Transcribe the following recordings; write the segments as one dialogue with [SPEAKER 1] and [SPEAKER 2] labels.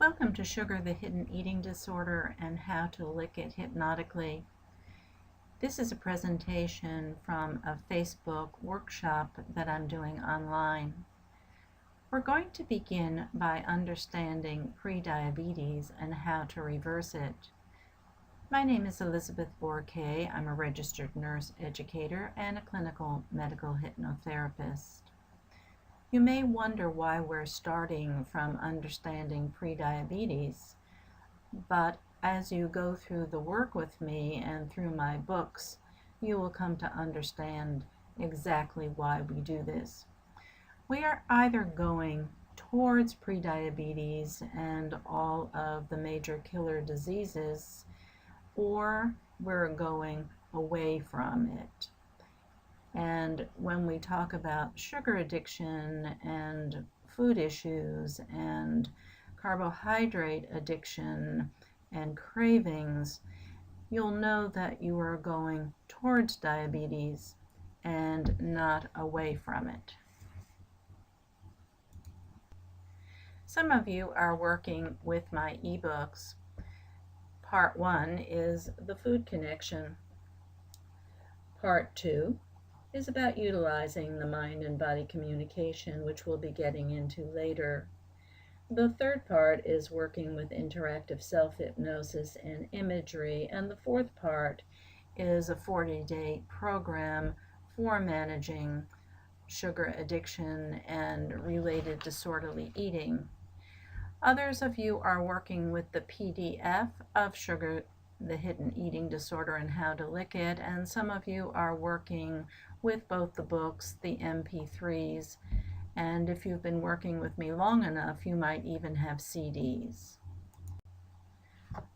[SPEAKER 1] Welcome to Sugar, the Hidden Eating Disorder, and How to Lick It Hypnotically. This is a presentation from a Facebook workshop that I'm doing online. We're going to begin by understanding prediabetes and how to reverse it. My name is Elizabeth Bourquet. I'm a registered nurse educator and a clinical medical hypnotherapist. You may wonder why we're starting from understanding prediabetes, but as you go through the work with me and through my books, you will come to understand exactly why we do this. We are either going towards prediabetes and all of the major killer diseases, or we're going away from it. And when we talk about sugar addiction and food issues and carbohydrate addiction and cravings, you'll know that you are going towards diabetes and not away from it. Some of you are working with my ebooks. Part 1 is the food connection. Part 2 is about utilizing the mind and body communication, which we'll be getting into later. The third part is working with interactive self-hypnosis and imagery, and the fourth part is a 40-day program for managing sugar addiction and related disorderly eating. Others of you are working with the PDF of Sugar, the Hidden Eating Disorder and How to Lick It, and some of you are working with both the books, the MP3s, and if you've been working with me long enough, you might even have CDs.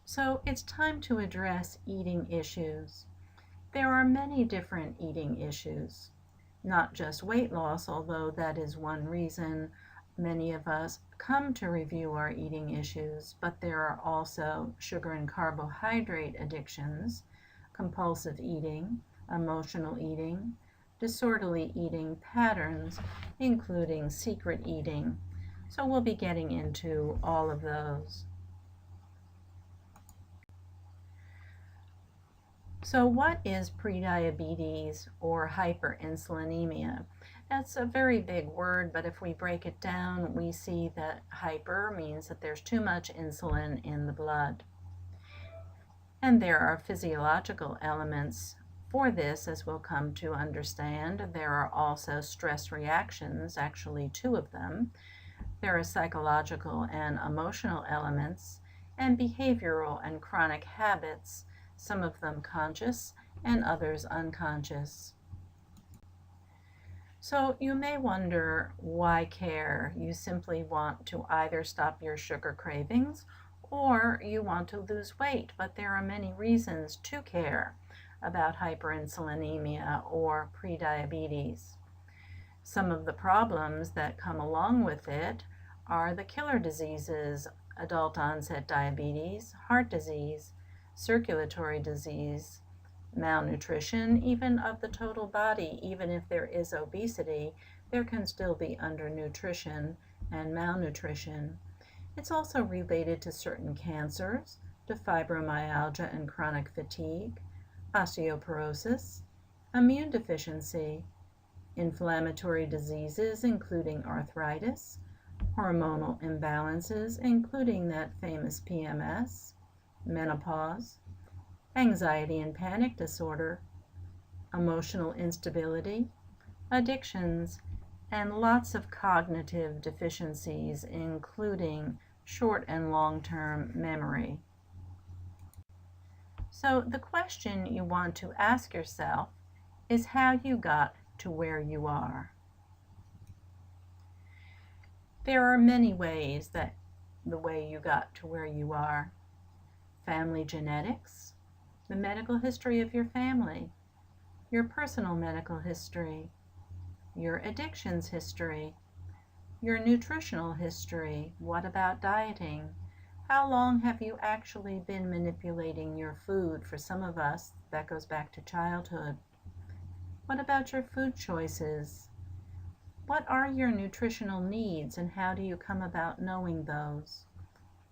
[SPEAKER 1] So it's time to address eating issues. There are many different eating issues, not just weight loss, although that is one reason many of us come to review our eating issues, but there are also sugar and carbohydrate addictions, compulsive eating, emotional eating, disorderly eating patterns, including secret eating. So we'll be getting into all of those. So what is prediabetes or hyperinsulinemia? That's a very big word, but if we break it down, we see that hyper means that there's too much insulin in the blood. And there are physiological elements for this, as we'll come to understand. There are also stress reactions, actually 2 of them. There are psychological and emotional elements, and behavioral and chronic habits, some of them conscious and others unconscious. So you may wonder, why care? You simply want to either stop your sugar cravings or you want to lose weight, but there are many reasons to care about hyperinsulinemia or prediabetes. Some of the problems that come along with it are the killer diseases: adult onset diabetes, heart disease, circulatory disease, malnutrition, even of the total body. Even if there is obesity, there can still be undernutrition and malnutrition. It's also related to certain cancers, to fibromyalgia and chronic fatigue, osteoporosis, immune deficiency, inflammatory diseases including arthritis, hormonal imbalances including that famous PMS, menopause, anxiety and panic disorder, emotional instability, addictions, and lots of cognitive deficiencies, including short and long-term memory. So the question you want to ask yourself is how you got to where you are. There are many ways that the way you got to where you are. Family genetics, the medical history of your family, your personal medical history, your addictions history, your nutritional history. What about dieting? How long have you actually been manipulating your food? For some of us, that goes back to childhood. What about your food choices? What are your nutritional needs and how do you come about knowing those?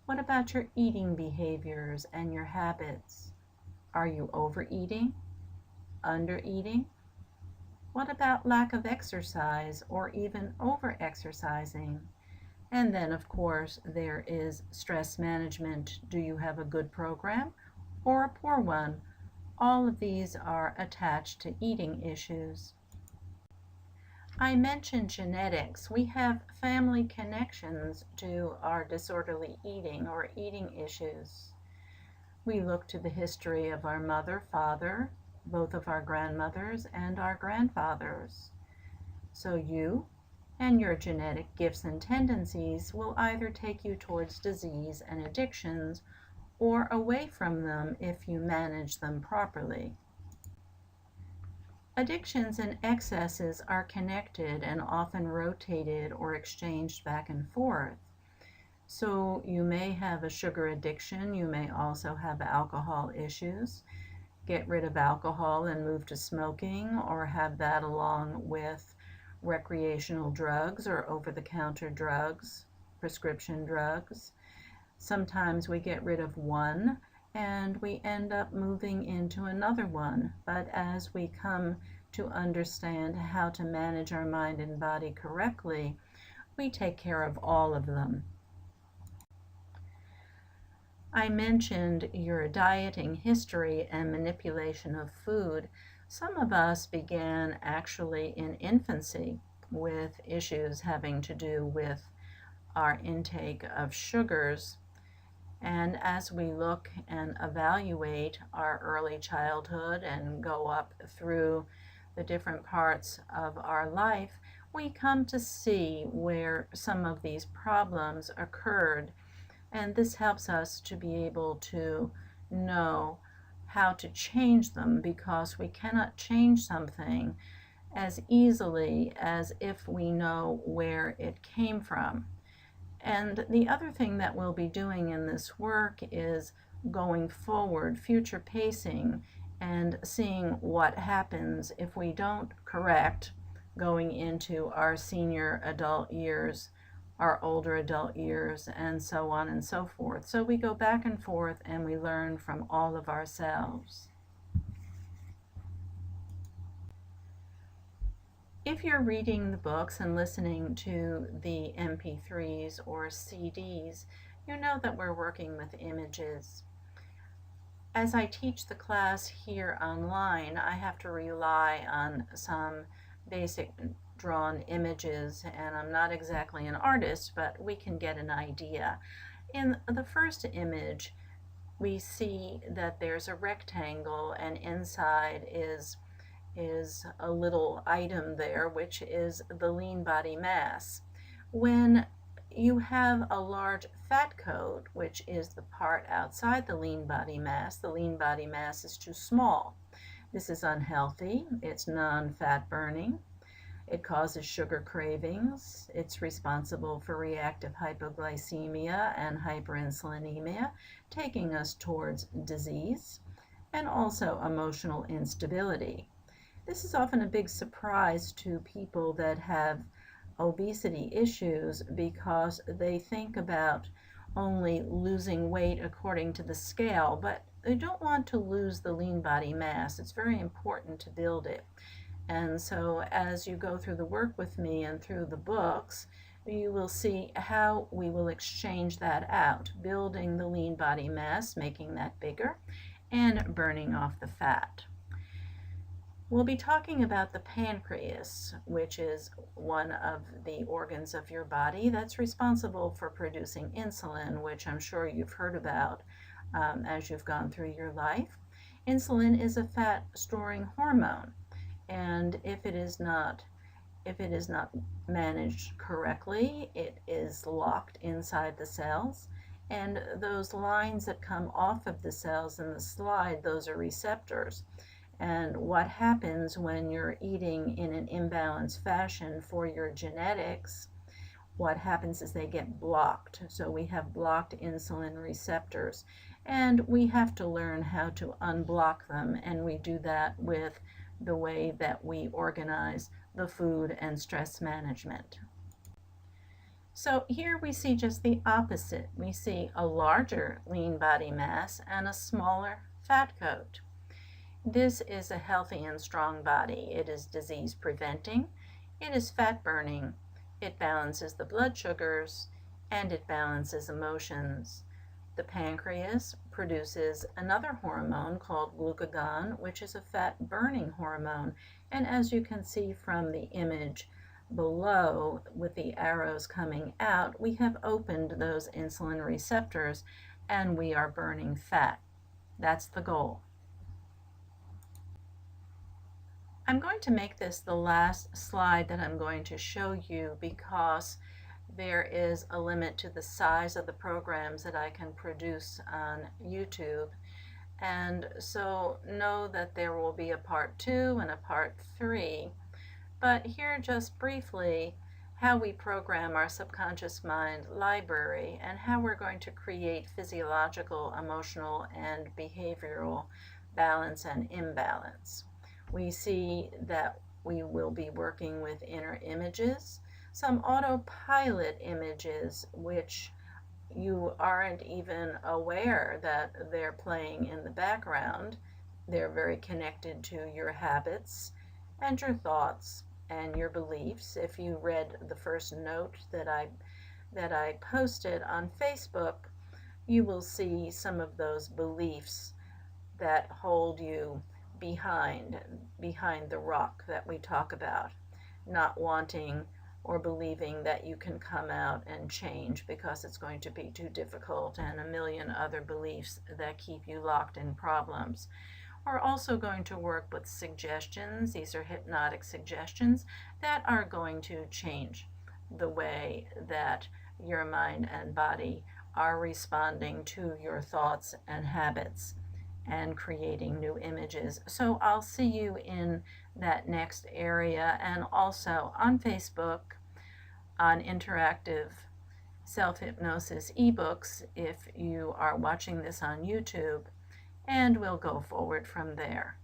[SPEAKER 1] What about your eating behaviors and your habits? Are you overeating? Undereating? What about lack of exercise or even over-exercising? And then, of course, there is stress management. Do you have a good program or a poor one? All of these are attached to eating issues. I mentioned genetics. We have family connections to our disorderly eating or eating issues. We look to the history of our mother, father, both of our grandmothers and our grandfathers. So you and your genetic gifts and tendencies will either take you towards disease and addictions or away from them if you manage them properly. Addictions and excesses are connected and often rotated or exchanged back and forth. So you may have a sugar addiction, you may also have alcohol issues. Get rid of alcohol and move to smoking, or have that along with recreational drugs or over-the-counter drugs, prescription drugs. Sometimes we get rid of one and we end up moving into another one. But as we come to understand how to manage our mind and body correctly, we take care of all of them. I mentioned your dieting history and manipulation of food. Some of us began actually in infancy with issues having to do with our intake of sugars. And as we look and evaluate our early childhood and go up through the different parts of our life, we come to see where some of these problems occurred. And this helps us to be able to know how to change them, because we cannot change something as easily as if we know where it came from. And the other thing that we'll be doing in this work is going forward, future pacing, and seeing what happens if we don't correct going into our senior adult years, our older adult years, and so on and so forth. So we go back and forth and we learn from all of ourselves. If you're reading the books and listening to the MP3s or CDs, you know that we're working with images. As I teach the class here online, I have to rely on some basic drawn images, and I'm not exactly an artist, but we can get an idea. In the first image, we see that there's a rectangle, and inside is a little item there, which is the lean body mass. When you have a large fat coat, which is the part outside the lean body mass is too small. This is unhealthy. It's non-fat burning. It causes sugar cravings. It's responsible for reactive hypoglycemia and hyperinsulinemia, taking us towards disease, and also emotional instability. This is often a big surprise to people that have obesity issues, because they think about only losing weight according to the scale, but they don't want to lose the lean body mass. It's very important to build it. And so as you go through the work with me and through the books, you will see how we will exchange that out, building the lean body mass, making that bigger, and burning off the fat. We'll be talking about the pancreas, which is one of the organs of your body that's responsible for producing insulin, which I'm sure you've heard about as you've gone through your life. Insulin is a fat-storing hormone, and if it is not managed correctly, it is locked inside the cells, and those lines that come off of the cells in the slide, those are receptors. And what happens when you're eating in an imbalanced fashion for your genetics, what happens is they get blocked. So we have blocked insulin receptors, and we have to learn how to unblock them, and we do that with the way that we organize the food and stress management. So here we see just the opposite. We see a larger lean body mass and a smaller fat coat. This is a healthy and strong body. It is disease preventing, it is fat burning, it balances the blood sugars, and it balances emotions. The pancreas produces another hormone called glucagon, which is a fat burning hormone. And as you can see from the image below with the arrows coming out, we have opened those insulin receptors and we are burning fat. That's the goal. I'm going to make this the last slide that I'm going to show you because there is a limit to the size of the programs that I can produce on YouTube. And so know that there will be a part 2 and a part 3. But here just briefly how we program our subconscious mind library and how we're going to create physiological, emotional, and behavioral balance and imbalance. We see that we will be working with inner images, some autopilot images which you aren't even aware that they're playing in the background. They're very connected to your habits and your thoughts and your beliefs. If you read the first note that I posted on Facebook, you will see some of those beliefs that hold you behind the rock that we talk about, not wanting or believing that you can come out and change because it's going to be too difficult, and a million other beliefs that keep you locked in problems. We're also going to work with suggestions. These are hypnotic suggestions that are going to change the way that your mind and body are responding to your thoughts and habits and creating new images. So I'll see you in that next area, and also on Facebook on Interactive Self-Hypnosis ebooks if you are watching this on YouTube, and we'll go forward from there.